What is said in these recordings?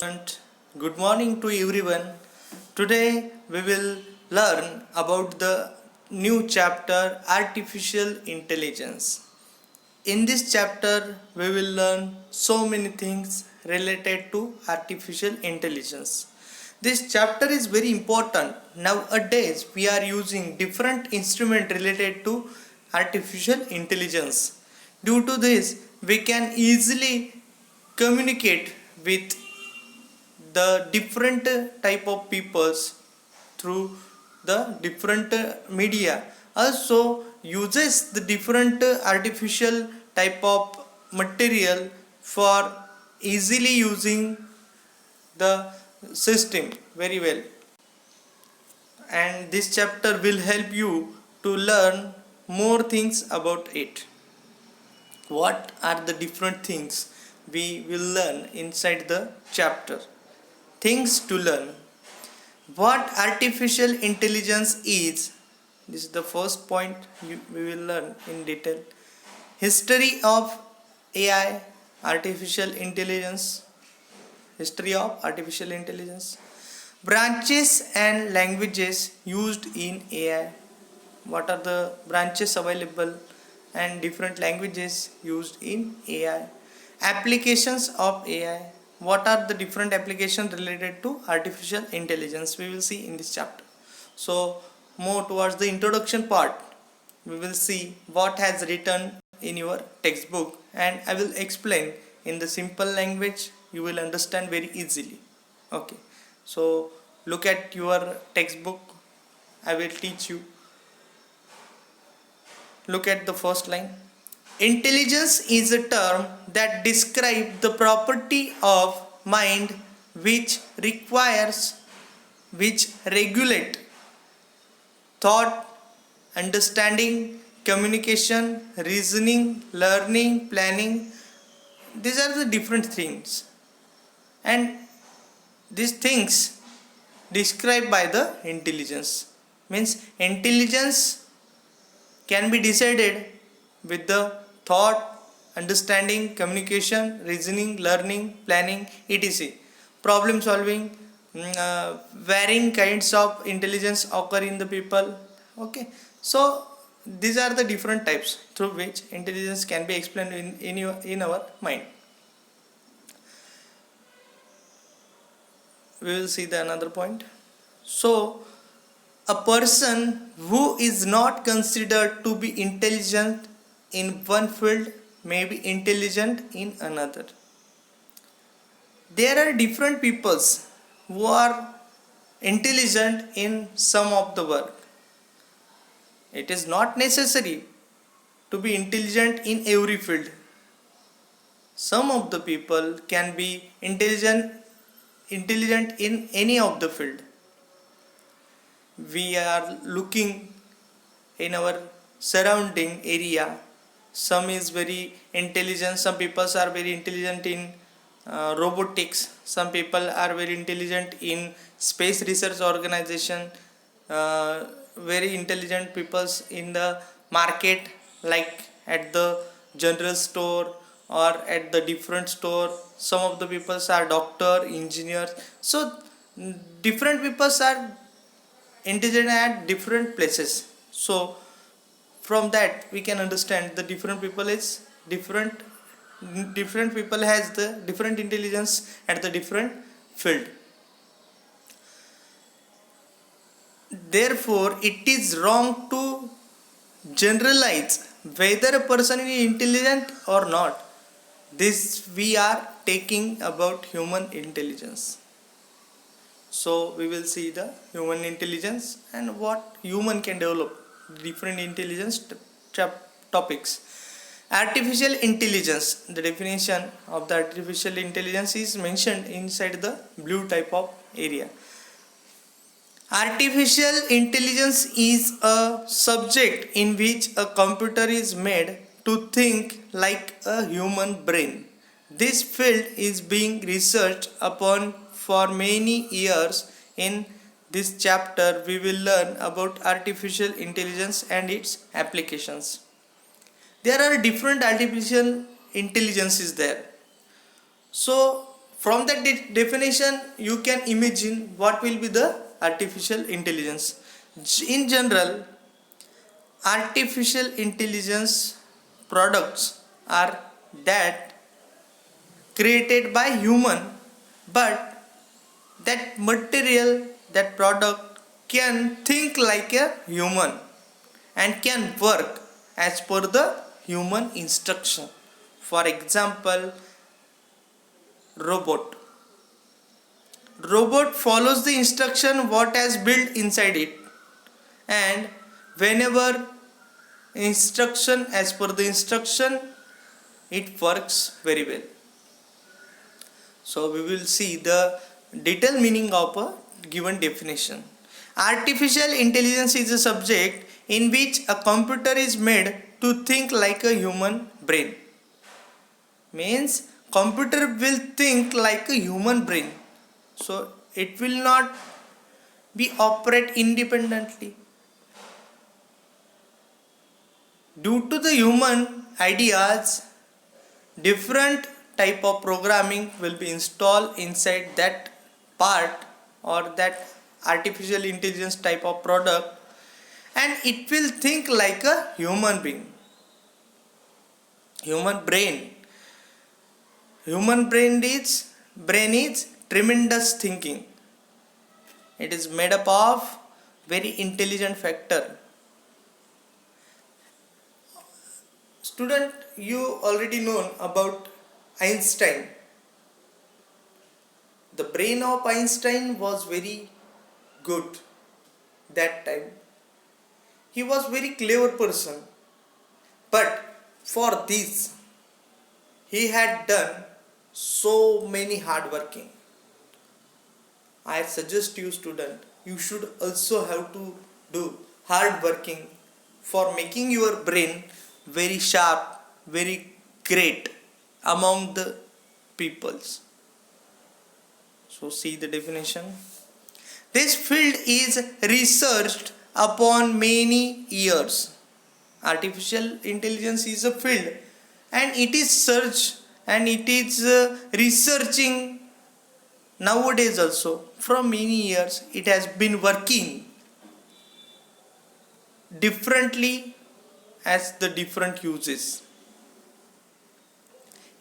And good morning to everyone. Today we will learn about the new chapter Artificial Intelligence. In this chapter we will learn so many things related to artificial intelligence. This chapter is very important. Nowadays we are using different instruments related to artificial intelligence. Due to this we can easily communicate with the different type of peoples through the different media, also uses the different artificial type of material for easily using the system very well, and this chapter will help you to learn more things about it. What are the different things we will learn inside the chapter? Things to learn. What artificial intelligence is? This is the first point we will learn in detail. History of AI, artificial intelligence. History of artificial intelligence. Branches and languages used in AI. What are the branches available and different languages used in AI? Applications of AI. What are the different applications related to artificial intelligence? We will see in this chapter. So more towards the introduction part, we will see what has written in your textbook, and I will explain in the simple language you will understand very easily. Okay, so look at your textbook. I will teach you. Look at the first line. Intelligence is a term that describes the property of mind which regulate thought, understanding, communication, reasoning, learning, planning. These are the different things, and these things described by the intelligence. Means intelligence can be decided with the thought, understanding, communication, reasoning, learning, planning, etc. Problem solving, varying kinds of intelligence occur in the people. Okay, so these are the different types through which intelligence can be explained in our mind. We will see the another point. So a person who is not considered to be intelligent in one field may be intelligent in another. There are different peoples who are intelligent in some of the work. It is not necessary to be intelligent in every field. Some of the people can be intelligent in any of the field. We are looking in our surrounding area. Some is very intelligent. Some people are very intelligent in robotics. Some people are very intelligent in space research organization. Very intelligent peoples in the market, like at the general store or at the different store. Some of the peoples are doctor, engineers. So different peoples are intelligent at different places. So from that we can understand the different people is different people has the different intelligence at the different field. Therefore it is wrong to generalize whether a person is intelligent or not. This we are taking about human intelligence. So we will see the human intelligence and what human can develop, different intelligence topics. Artificial intelligence. The definition of the artificial intelligence is mentioned inside the blue type of area. Artificial intelligence is a subject in which a computer is made to think like a human brain. This field is being researched upon for many years. In this chapter, we will learn about artificial intelligence and its applications. There are different artificial intelligences there. So, From that definition you can imagine what will be the artificial intelligence. In general, artificial intelligence products are that created by human, but that material, that product can think like a human and can work as per the human instruction. For example, robot follows the instruction what has built inside it, and whenever instruction, as per the instruction, it works very well. So we will see the detailed meaning of a given definition. Artificial intelligence is a subject in which a computer is made to think like a human brain. Means computer will think like a human brain, so it will not be operate independently. Due to the human ideas, different type of programming will be installed inside that part or that artificial intelligence type of product, and it will think like a human being. Human brain is tremendous thinking. It is made up of very intelligent factor. Student, you already know about Einstein. The brain of Einstein was very good that time. He was very clever person, but for this he had done so many hard working. I suggest you student, you should also have to do hard working for making your brain very sharp, very great among the peoples. So see the definition. This field is researched upon many years. Artificial intelligence is a field, and it is searched and it is researching nowadays also. From many years it has been working differently as the different uses.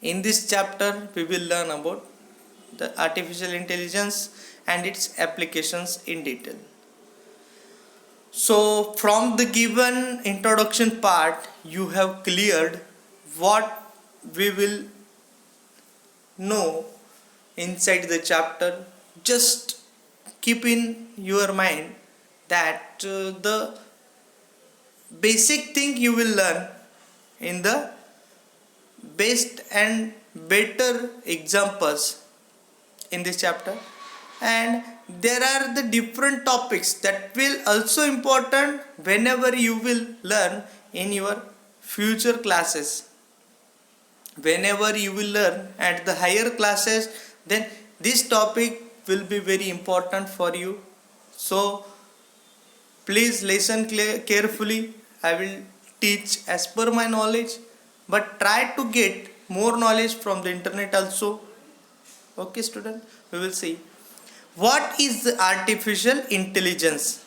In this chapter we will learn about the artificial intelligence and its applications in detail. So from the given introduction part you have cleared what we will know inside the chapter. Just keep in your mind that the basic thing you will learn in the best and better examples in this chapter, and there are the different topics that will also important whenever you will learn in your future classes. Whenever you will learn at the higher classes, then this topic will be very important for you. So please listen carefully. I will teach as per my knowledge, but try to get more knowledge from the internet also. Okay student, we will see what is the artificial intelligence.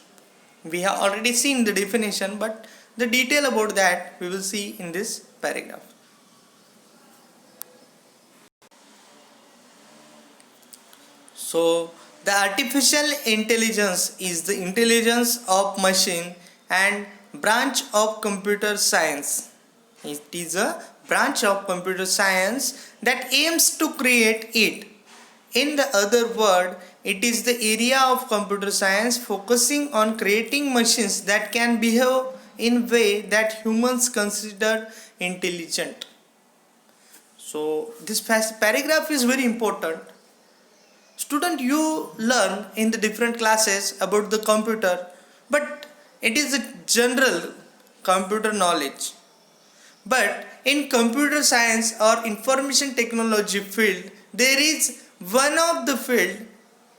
We have already seen the definition, but the detail about that we will see in this paragraph. So the artificial intelligence is the intelligence of machine and branch of computer science. It is a branch of computer science that aims to create it. In the other word, it is the area of computer science focusing on creating machines that can behave in way that humans consider intelligent. So this paragraph is very important. Student, you learn in the different classes about the computer, but it is a general computer knowledge. But in computer science or information technology field, there is one of the field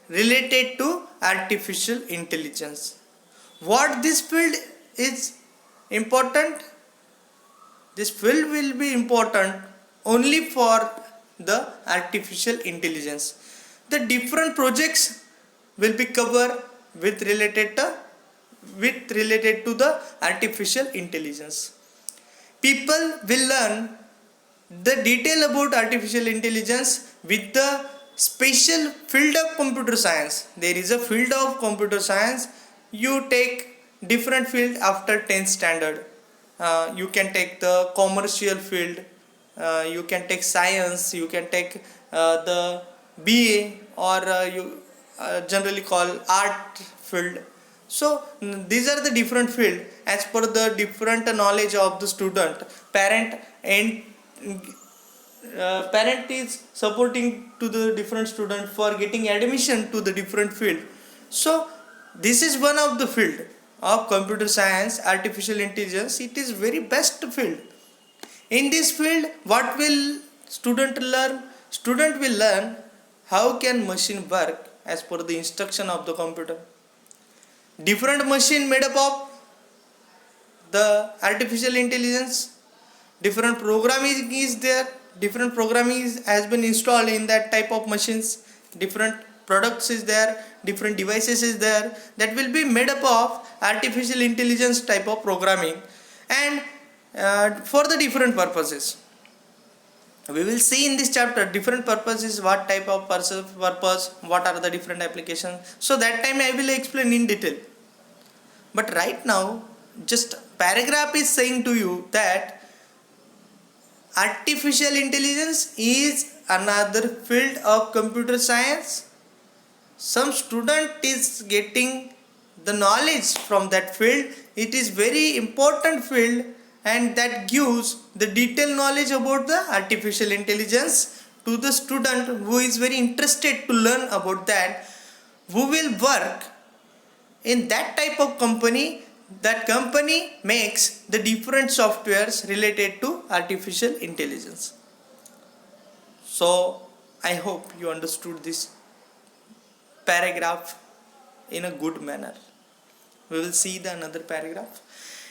related to artificial intelligence. What this field is important? This field will be important only for the artificial intelligence. The different projects will be covered with related to the artificial intelligence. People will learn the detail about artificial intelligence with the special field of computer science. There is a field of computer science. You take different field after 10th standard. You can take the commercial field, you can take science, you can take the BA, or you generally call art field. So these are the different field as per the different knowledge of the student. Parent is supporting to the different student for getting admission to the different field. So this is one of the field of computer science, artificial intelligence. It is very best field. In this field, what will student learn? Student will learn how can machine work as per the instruction of the computer. Different machine made up of the artificial intelligence. Different programming is there. Different programming has been installed in that type of machines. Different products is there. Different devices is there that will be made up of artificial intelligence type of programming, and for the different purposes. We will see in this chapter different purposes, what type of purpose, what are the different applications. So that time I will explain in detail. But right now, just paragraph is saying to you that artificial intelligence is another field of computer science. Some student is getting the knowledge from that field. It is very important field, and that gives the detailed knowledge about the artificial intelligence to the student who is very interested to learn about that, who will work in that type of company. That company makes the different softwares related to artificial intelligence. So I hope you understood this paragraph in a good manner. We will see the another paragraph.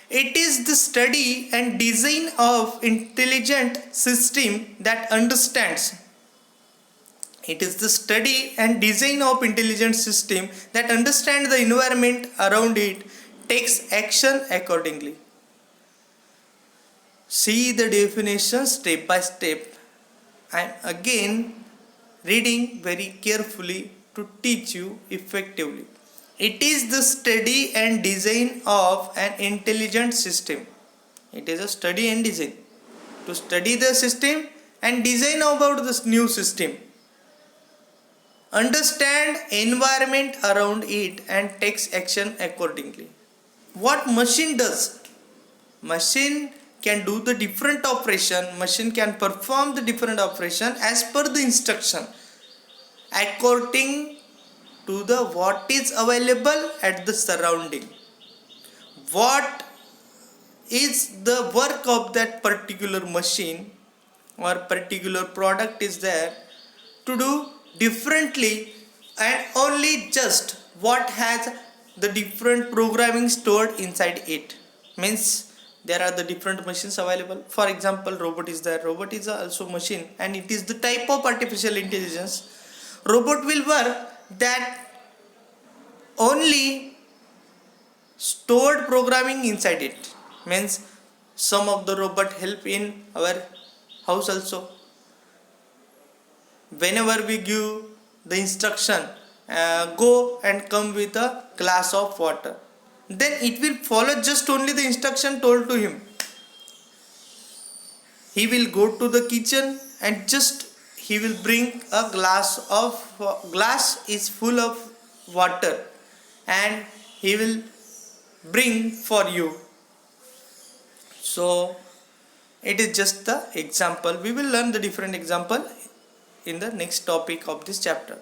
It is the study and design of intelligent system that understands. It is the study and design of intelligent system that understand the environment around it, takes action accordingly. See the definition step by step. I am again reading very carefully to teach you effectively. It is the study and design of an intelligent system. It is a study and design. To study the system and design about this new system. Understand environment around it and takes action accordingly. What machine does? Machine can do the different operation. Machine can perform the different operation as per the instruction, according to the what is available at the surrounding. What is the work of that particular machine or particular product is there to do differently, and only just what has the different programming stored inside it. Means there are the different machines available. For example, robot is there. Robot is also machine, and it is the type of artificial intelligence. Robot will work that only stored programming inside it. Means some of the robot help in our house also. Whenever we give the instruction, go and come with a glass of water, then it will follow just only the instruction told to him. He will go to the kitchen and just he will bring a glass is full of water, and he will bring for you. So it is just the example. We will learn the different example in the next topic of this chapter.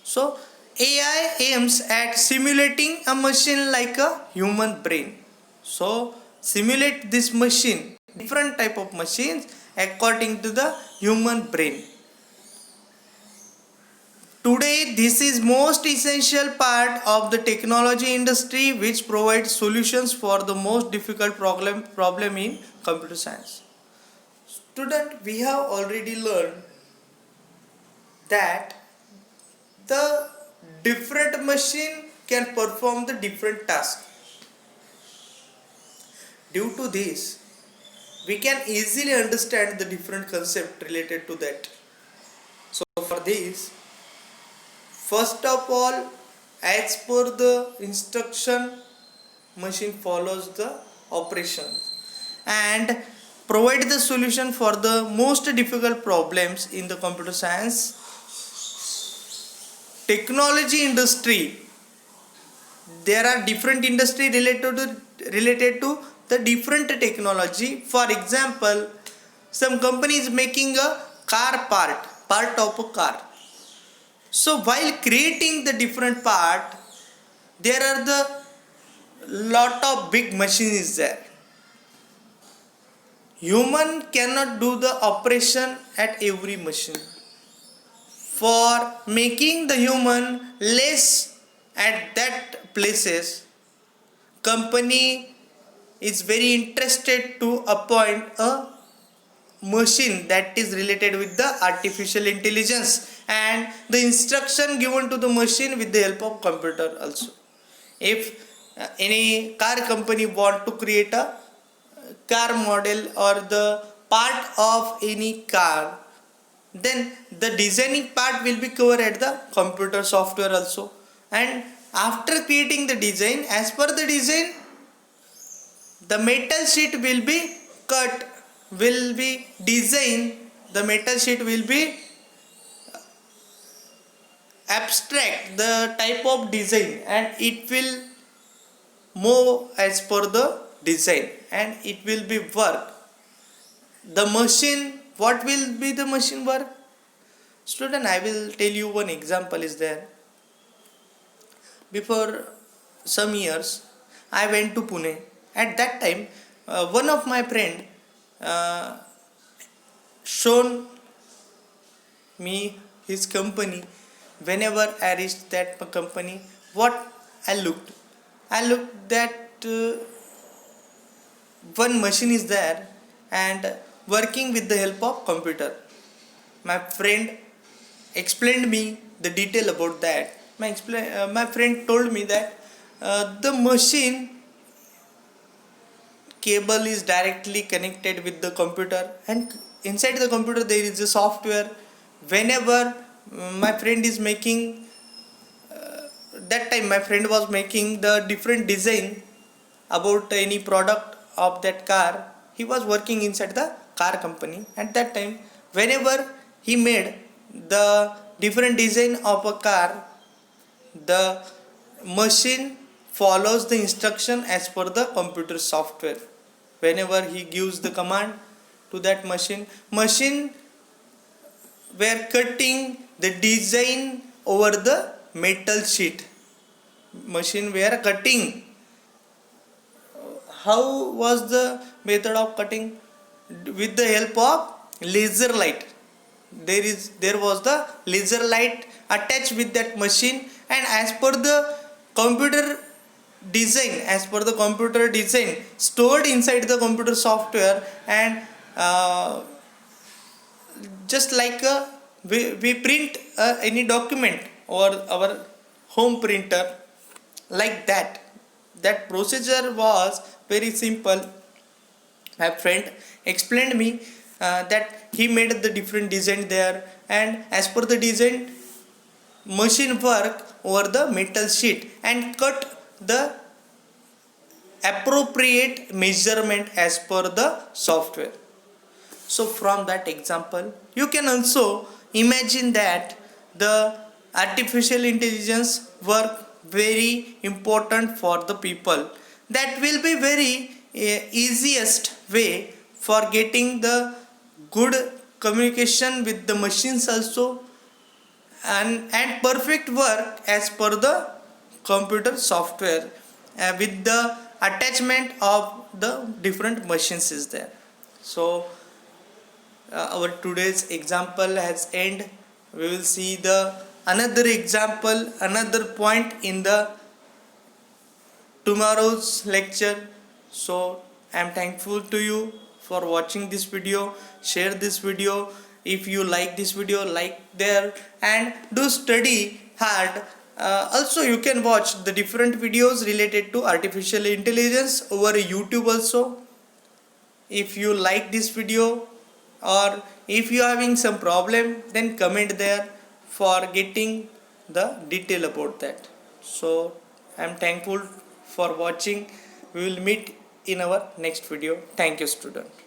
So AI aims at simulating a machine like a human brain. So simulate this machine, different type of machines according to the human brain. Today this is most essential part of the technology industry, which provides solutions for the most difficult problem in computer science. Student, we have already learned that the different machine can perform the different task. Due to this, we can easily understand the different concept related to that. So for this, first of all, as per the instruction, machine follows the operations and provide the solution for the most difficult problems in the computer science technology industry. There are different industry related to the different technology. For example, some company is making a car part of a car. So while creating the different part, there are the lot of big machines there. Human cannot do the operation at every machine. For making the human less at that places, company is very interested to appoint a machine that is related with the artificial intelligence and the instruction given to the machine with the help of computer also. If any car company want to create a car model or the part of any car, then the designing part will be covered at the computer software also. And after creating the design, as per the design, the metal sheet will be cut, will be designed, the metal sheet will be abstract the type of design and it will move as per the design and it will be work. The machine, what will be the machine work? Student, I will tell you one example is there. Before some years, I went to Pune. At that time, one of my friend shown me his company. Whenever I reached that company, what I looked that one machine is there and working with the help of computer. My friend explained me the detail about that. My friend told me that the machine cable is directly connected with the computer and inside the computer there is a software. Whenever my friend is making that time my friend was making the different design about any product of that car. He was working inside the car company. At that time, whenever he made the different design of a car, the machine follows the instruction as per the computer software. Whenever he gives the command to that machine were cutting the design over the metal sheet. Machine were cutting. How was the method of cutting? With the help of laser light. There was the laser light attached with that machine, and as per the computer design stored inside the computer software, and just like we print any document or our home printer, like that procedure was very simple. My friend explained me that he made the different design there, and as per the design machine work over the metal sheet and cut the appropriate measurement as per the software. So from that example you can also imagine that the artificial intelligence work very important for the people. That will be very easiest way for getting the good communication with the machines also, and perfect work as per the computer software with the attachment of the different machines is there. So our today's example has end. We will see the another example, another point in the tomorrow's lecture. So I am thankful to you for watching this video. Share this video If you like this video, like there and do study hard. Also you can watch the different videos related to artificial intelligence over YouTube also. If you like this video, or if you are having some problem, then comment there for getting the detail about that. So I am thankful for watching. We will meet in our next video. Thank you, student.